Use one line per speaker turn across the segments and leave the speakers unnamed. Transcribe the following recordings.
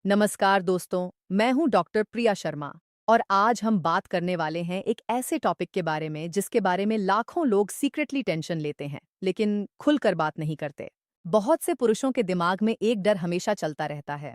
नमस्कार दोस्तों, मैं हूं डॉक्टर प्रिया शर्मा और आज हम बात करने वाले हैं एक ऐसे टॉपिक के बारे में जिसके बारे में लाखों लोग सीक्रेटली टेंशन लेते हैं, लेकिन खुलकर बात नहीं करते। बहुत से पुरुषों के दिमाग में एक डर हमेशा चलता रहता है।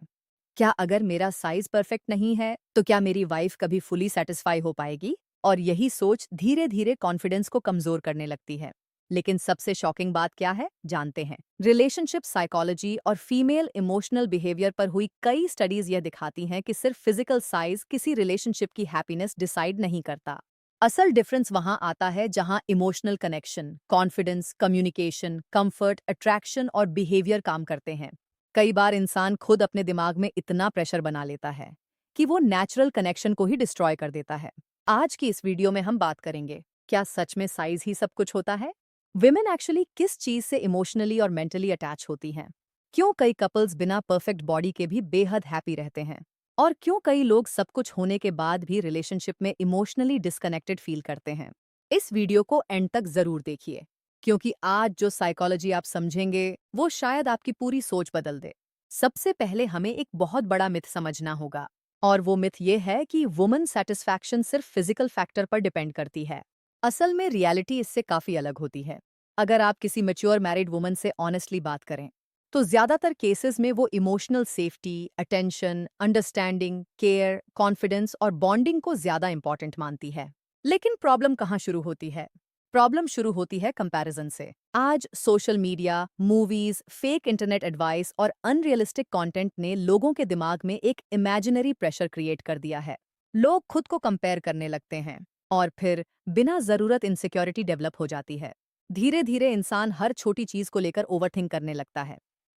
क्या अगर मेरा साइज परफेक्ट नहीं है, तो क्या मेरी वाइफ कभी फुली सेटिस्फाई हो पाएगी? और यही सोच धीरे धीरे कॉन्फिडेंस को कमजोर करने लगती है। लेकिन सबसे शॉकिंग बात क्या है, जानते हैं। रिलेशनशिप साइकोलॉजी और फीमेल इमोशनल बिहेवियर पर हुई कई स्टडीज यह दिखाती हैं कि सिर्फ फिजिकल साइज किसी रिलेशनशिप की हैप्पीनेस डिसाइड नहीं करता। असल डिफरेंस वहां आता है जहां emotional connection, confidence, communication, comfort, attraction और बिहेवियर काम करते हैं। कई बार इंसान खुद अपने दिमाग में इतना प्रेशर बना लेता है कि वो नेचुरल कनेक्शन को ही डिस्ट्रॉय कर देता है। आज की इस वीडियो में हम बात करेंगे, क्या सच में साइज ही सब कुछ होता है? विमेन एक्चुअली किस चीज से इमोशनली और मेंटली अटैच होती हैं? क्यों कई कपल्स बिना परफेक्ट बॉडी के भी बेहद हैप्पी रहते हैं? और क्यों कई लोग सब कुछ होने के बाद भी रिलेशनशिप में इमोशनली डिस्कनेक्टेड फील करते हैं? इस वीडियो को एंड तक जरूर देखिए, क्योंकि आज जो साइकोलॉजी आप समझेंगे वो शायद आपकी पूरी सोच बदल दे। सबसे पहले हमें एक बहुत बड़ा मिथ समझना होगा, और वो मिथ ये है कि वुमन सेटिस्फैक्शन सिर्फ फिजिकल फैक्टर पर डिपेंड करती है। असल में रियलिटी इससे काफी अलग होती है। अगर आप किसी मैच्योर मैरिड वुमन से ऑनेस्टली बात करें, तो ज्यादातर केसेस में वो emotional safety, attention, understanding, care, confidence और बॉन्डिंग को ज्यादा इंपॉर्टेंट मानती है। लेकिन प्रॉब्लम कहाँ शुरू होती है? प्रॉब्लम शुरू होती है कंपैरिजन से। आज social media, movies, fake internet advice और अनरियलिस्टिक कंटेंट ने लोगों के दिमाग में एक इमेजिनरी प्रेशर क्रिएट कर दिया है। लोग खुद को कंपेयर करने लगते हैं और फिर बिना जरूरत इनसिक्योरिटी डेवलप हो जाती है। धीरे धीरे इंसान हर छोटी चीज को लेकर ओवरथिंक करने लगता है।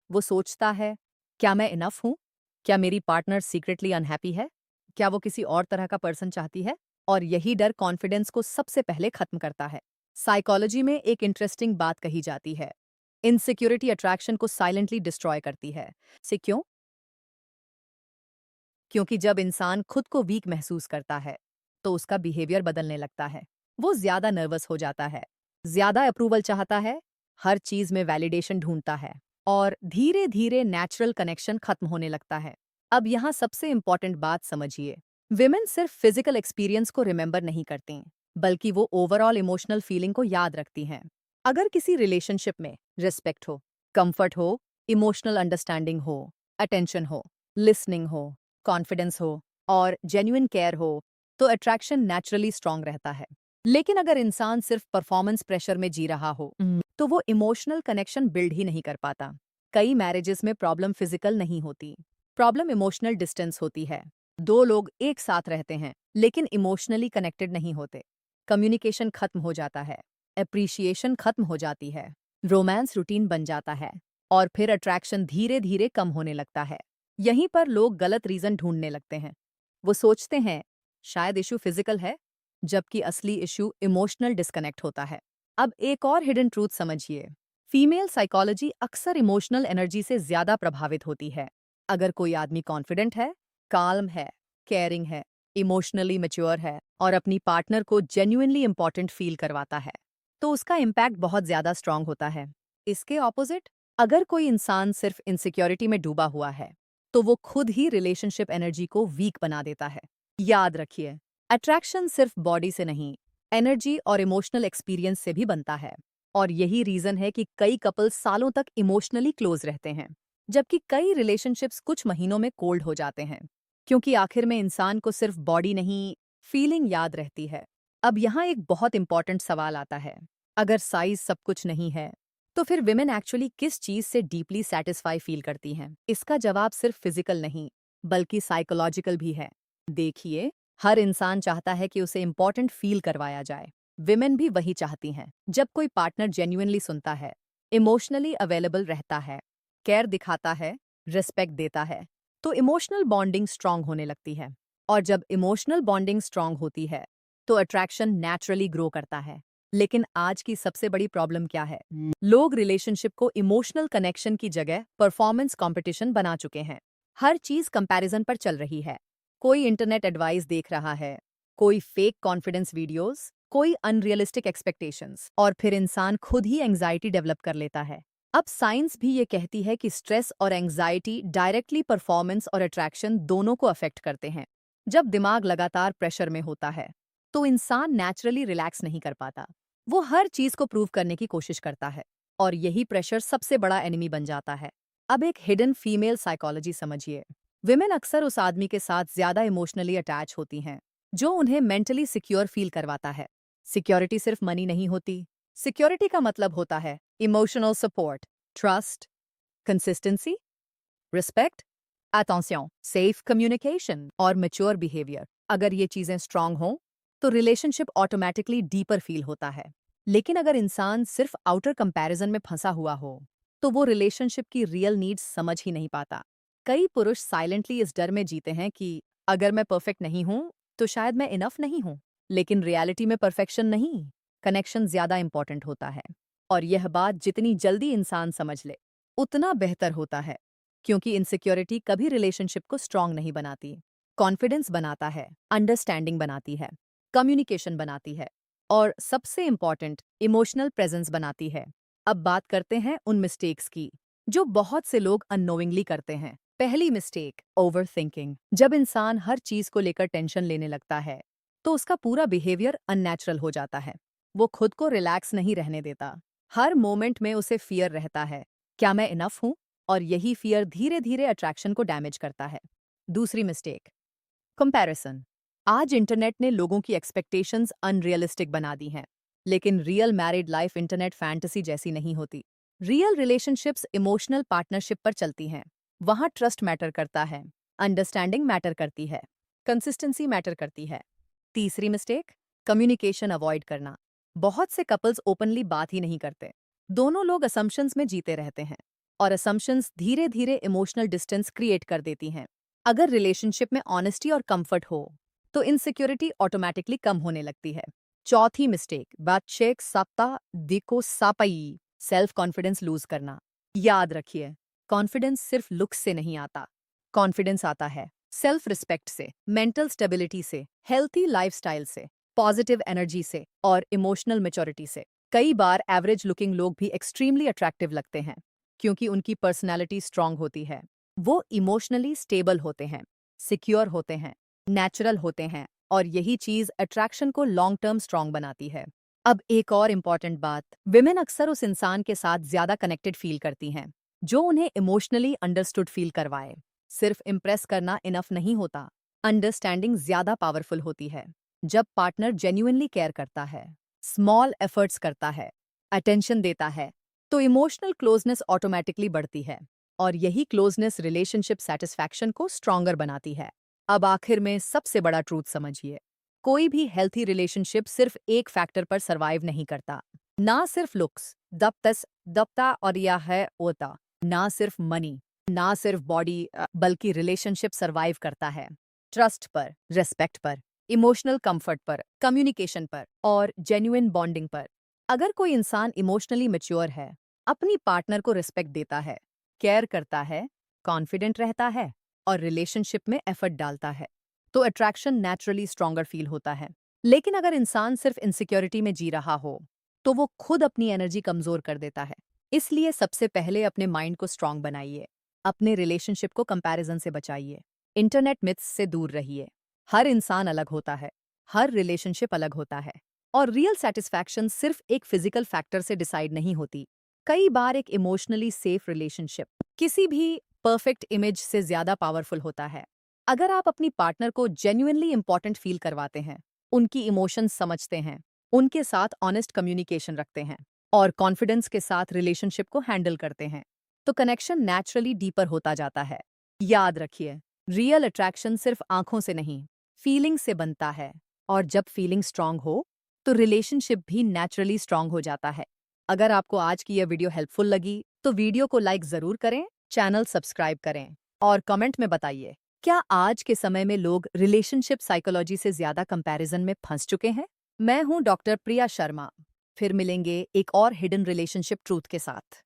वो सोचता है, क्या मैं इनफ हूं? क्या मेरी पार्टनर सीक्रेटली अनहैप्पी है? क्या वो किसी और तरह का पर्सन चाहती है? और यही डर कॉन्फिडेंस को सबसे पहले खत्म करता है। साइकोलॉजी में एक इंटरेस्टिंग बात कही जाती है, इनसिक्योरिटी अट्रैक्शन को साइलेंटली डिस्ट्रॉय करती है। से क्यों? क्योंकि जब इंसान खुद को वीक महसूस करता है, तो उसका बिहेवियर बदलने लगता है। वो ज्यादा नर्वस हो जाता है, ज्यादा अप्रूवल चाहता है, हर चीज में वैलिडेशन ढूंढता है और धीरे धीरे नेचुरल कनेक्शन खत्म होने लगता है। अब यहाँ सबसे इंपॉर्टेंट बात समझिए, विमेन सिर्फ फिजिकल एक्सपीरियंस को रिमेंबर नहीं करती, बल्कि वो ओवरऑल इमोशनल फीलिंग को याद रखती हैं। अगर किसी रिलेशनशिप में रिस्पेक्ट हो, कंफर्ट हो, इमोशनल अंडरस्टैंडिंग हो, अटेंशन हो, लिसनिंग हो, कॉन्फिडेंस हो और जेन्युइन केयर हो, तो अट्रैक्शन नेचुरली स्ट्रांग रहता है। लेकिन अगर इंसान सिर्फ परफॉर्मेंस प्रेशर में जी रहा हो, तो वो इमोशनल कनेक्शन बिल्ड ही नहीं कर पाता। कई मैरिजेस में प्रॉब्लम फिजिकल नहीं होती, प्रॉब्लम इमोशनल डिस्टेंस होती है। दो लोग एक साथ रहते हैं लेकिन इमोशनली कनेक्टेड नहीं होते। कम्युनिकेशन खत्म हो जाता है, एप्रिशिएशन खत्म हो जाती है, रोमांस रूटीन बन जाता है और फिर अट्रैक्शन धीरे धीरे कम होने लगता है। यहीं पर लोग गलत रीजन ढूंढने लगते हैं। वो सोचते हैं शायद इशू फिजिकल है, जबकि असली इशू इमोशनल डिस्कनेक्ट होता है। अब एक और हिडन ट्रूथ समझिए, फीमेल साइकोलॉजी अक्सर इमोशनल एनर्जी से ज्यादा प्रभावित होती है। अगर कोई आदमी कॉन्फिडेंट है, काल्म है, केयरिंग है, इमोशनली मैच्योर है और अपनी पार्टनर को जेन्युइनली इंपॉर्टेंट फील करवाता है, तो उसका इम्पैक्ट बहुत ज्यादा स्ट्रांग होता है। इसके ऑपोजिट, अगर कोई इंसान सिर्फ इनसिक्योरिटी में डूबा हुआ है, तो वो खुद ही रिलेशनशिप एनर्जी को वीक बना देता है। याद रखिए, अट्रैक्शन सिर्फ बॉडी से नहीं, एनर्जी और इमोशनल एक्सपीरियंस से भी बनता है। और यही रीजन है कि कई कपल्स सालों तक इमोशनली क्लोज रहते हैं, जबकि कई रिलेशनशिप्स कुछ महीनों में कोल्ड हो जाते हैं। क्योंकि आखिर में इंसान को सिर्फ बॉडी नहीं, फीलिंग याद रहती है। अब यहाँ एक बहुत इंपॉर्टेंट सवाल आता है, अगर साइज सब कुछ नहीं है, तो फिर विमेन एक्चुअली किस चीज से डीपली सेटिस्फाई फील करती हैं? इसका जवाब सिर्फ फिजिकल नहीं, बल्कि साइकोलॉजिकल भी है। देखिए, हर इंसान चाहता है कि उसे इंपॉर्टेंट फील करवाया जाए। विमेन भी वही चाहती हैं। जब कोई पार्टनर जेन्युइनली सुनता है, इमोशनली अवेलेबल रहता है, केयर दिखाता है, रिस्पेक्ट देता है, तो इमोशनल बॉन्डिंग स्ट्रांग होने लगती है। और जब इमोशनल बॉन्डिंग स्ट्रांग होती है, तो अट्रैक्शन नेचुरली ग्रो करता है। लेकिन आज की सबसे बड़ी प्रॉब्लम क्या है? लोग रिलेशनशिप को इमोशनल कनेक्शन की जगह परफॉर्मेंस कंपटीशन बना चुके हैं। हर चीज कंपैरिजन पर चल रही है। कोई इंटरनेट एडवाइस देख रहा है, कोई फेक कॉन्फिडेंस वीडियोस, कोई अनरियलिस्टिक एक्सपेक्टेशंस, और फिर इंसान खुद ही एंजाइटी डेवलप कर लेता है। अब साइंस भी ये कहती है कि स्ट्रेस और एंग्जाइटी डायरेक्टली परफॉर्मेंस और अट्रैक्शन दोनों को अफेक्ट करते हैं। जब दिमाग लगातार प्रेशर में होता है तो इंसान नेचुरली रिलैक्स नहीं कर पाता। वो हर चीज को प्रूव करने की कोशिश करता है और यही प्रेशर सबसे बड़ा एनिमी बन जाता है। अब एक हिडन फीमेल साइकोलॉजी समझिए। विमेन अक्सर उस आदमी के साथ ज्यादा इमोशनली अटैच होती हैं जो उन्हें मेंटली सिक्योर फील करवाता है। सिक्योरिटी सिर्फ मनी नहीं होती। सिक्योरिटी का मतलब होता है emotional support, trust, consistency, respect, attention, safe communication और मैच्योर बिहेवियर। अगर ये चीजें स्ट्रांग हों तो रिलेशनशिप ऑटोमेटिकली डीपर फील होता है। लेकिन अगर इंसान सिर्फ आउटर कंपैरिजन में फंसा हुआ हो तो वो रिलेशनशिप की रियल नीड्स समझ ही नहीं पाता। कई पुरुष साइलेंटली इस डर में जीते हैं कि अगर मैं परफेक्ट नहीं हूं तो शायद मैं इनफ नहीं हूं। लेकिन रियलिटी में परफेक्शन नहीं, कनेक्शन ज्यादा इंपॉर्टेंट होता है। और यह बात जितनी जल्दी इंसान समझ ले उतना बेहतर होता है, क्योंकि इनसिक्योरिटी कभी रिलेशनशिप को स्ट्रांग नहीं बनाती। कॉन्फिडेंस बनाता है, अंडरस्टैंडिंग बनाती है, कम्युनिकेशन बनाती है और सबसे इंपॉर्टेंट इमोशनल प्रेजेंस बनाती है। अब बात करते हैं उन मिस्टेक्स की जो बहुत से लोग अननोइंगली करते हैं। पहली मिस्टेक, ओवर थिंकिंग। जब इंसान हर चीज को लेकर टेंशन लेने लगता है तो उसका पूरा बिहेवियर अननेचुरल हो जाता है। वो खुद को रिलैक्स नहीं रहने देता। हर मोमेंट में उसे फियर रहता है, क्या मैं इनफ हूं? और यही फियर धीरे धीरे अट्रैक्शन को डैमेज करता है। दूसरी मिस्टेक, कंपैरिजन। आज इंटरनेट ने लोगों की एक्सपेक्टेशंस अनरियलिस्टिक बना दी हैं। लेकिन real married life internet fantasy जैसी नहीं होती। रियल रिलेशनशिप्स इमोशनल पार्टनरशिप पर चलती हैं। वहां ट्रस्ट मैटर करता है, अंडरस्टैंडिंग मैटर करती है, कंसिस्टेंसी मैटर करती है। तीसरी मिस्टेक, कम्युनिकेशन अवॉइड करना। बहुत से कपल्स ओपनली बात ही नहीं करते। दोनों लोग असम्पशंस में जीते रहते हैं और असम्पशंस धीरे धीरे इमोशनल डिस्टेंस क्रिएट कर देती हैं। अगर रिलेशनशिप में ऑनेस्टी और कंफर्ट हो तो इनसिक्योरिटी ऑटोमेटिकली कम होने लगती है। चौथी मिस्टेक, बातचेक सप्ता दिको सापई, सेल्फ कॉन्फिडेंस लूज करना। याद रखिए, कॉन्फिडेंस सिर्फ लुक्स से नहीं आता। कॉन्फिडेंस आता है सेल्फ रिस्पेक्ट से, मेंटल स्टेबिलिटी से, हेल्थी लाइफस्टाइल से, पॉजिटिव एनर्जी से और इमोशनल मैच्योरिटी से। कई बार एवरेज लुकिंग लोग भी एक्सट्रीमली अट्रैक्टिव लगते हैं क्योंकि उनकी पर्सनैलिटी स्ट्रांग होती है। वो इमोशनली स्टेबल होते हैं, सिक्योर होते हैं, नेचुरल होते हैं और यही चीज अट्रैक्शन को लॉन्ग टर्म स्ट्रांग बनाती है। अब एक और इम्पॉर्टेंट बात, विमेन अक्सर उस इंसान के साथ ज्यादा कनेक्टेड फील करती हैं जो उन्हें इमोशनली अंडरस्टूड फील करवाए। सिर्फ इम्प्रेस करना इनफ नहीं होता, अंडरस्टैंडिंग ज्यादा पावरफुल होती है। जब पार्टनर जेन्युइनली केयर करता है, स्मॉल एफर्ट्स करता है, अटेंशन देता है, तो इमोशनल क्लोजनेस ऑटोमेटिकली बढ़ती है और यही क्लोजनेस रिलेशनशिप सेटिस्फैक्शन को स्ट्रॉन्गर बनाती है। अब आखिर में सबसे बड़ा ट्रूथ समझिए, कोई भी हेल्थी रिलेशनशिप सिर्फ एक फैक्टर पर सरवाइव नहीं करता। ना सिर्फ लुक्स, दप्ता और या है ओता, ना सिर्फ मनी, ना सिर्फ बॉडी, बल्कि रिलेशनशिप सरवाइव करता है ट्रस्ट पर, रिस्पेक्ट पर, इमोशनल कंफर्ट पर, कम्युनिकेशन पर और जेन्युइन बॉन्डिंग पर। अगर कोई इंसान इमोशनली मैच्योर है, अपनी पार्टनर को रिस्पेक्ट देता है, केयर करता है, कॉन्फिडेंट रहता है और रिलेशनशिप में एफर्ट डालता है तो अट्रैक्शन नेचुरली स्ट्रॉन्गर फील होता है। लेकिन अगर इंसान सिर्फ इनसिक्योरिटी में जी रहा हो तो वो खुद अपनी एनर्जी कमजोर कर देता है। इसलिए सबसे पहले अपने माइंड को स्ट्रांग बनाइए, अपने रिलेशनशिप को कंपैरिजन से बचाइए, इंटरनेट मिथ्स से दूर रहिए। हर इंसान अलग होता है, हर रिलेशनशिप अलग होता है और रियल सेटिस्फैक्शन सिर्फ एक फिजिकल फैक्टर से डिसाइड नहीं होती। कई बार एक इमोशनली सेफ रिलेशनशिप किसी भी परफेक्ट इमेज से ज्यादा पावरफुल होता है। अगर आप अपनी पार्टनर को जेन्युइनली इंपॉर्टेंट फील करवाते हैं, उनकी इमोशंस समझते हैं, उनके साथ ऑनेस्ट कम्युनिकेशन रखते हैं और कॉन्फिडेंस के साथ रिलेशनशिप को हैंडल करते हैं तो कनेक्शन नेचुरली डीपर होता जाता है। याद रखिए, रियल अट्रैक्शन सिर्फ आंखों से नहीं, फीलिंग से बनता है और जब फीलिंग स्ट्रांग हो तो रिलेशनशिप भी नेचुरली स्ट्रांग हो जाता है। अगर आपको आज की यह वीडियो हेल्पफुल लगी तो वीडियो को लाइक जरूर करें, चैनल सब्सक्राइब करें और कमेंट में बताइए, क्या आज के समय में लोग रिलेशनशिप साइकोलॉजी से ज्यादा कंपैरिजन में फंस चुके हैं? मैं हूं डॉक्टर प्रिया शर्मा। फिर मिलेंगे एक और हिडन रिलेशनशिप ट्रूथ के साथ।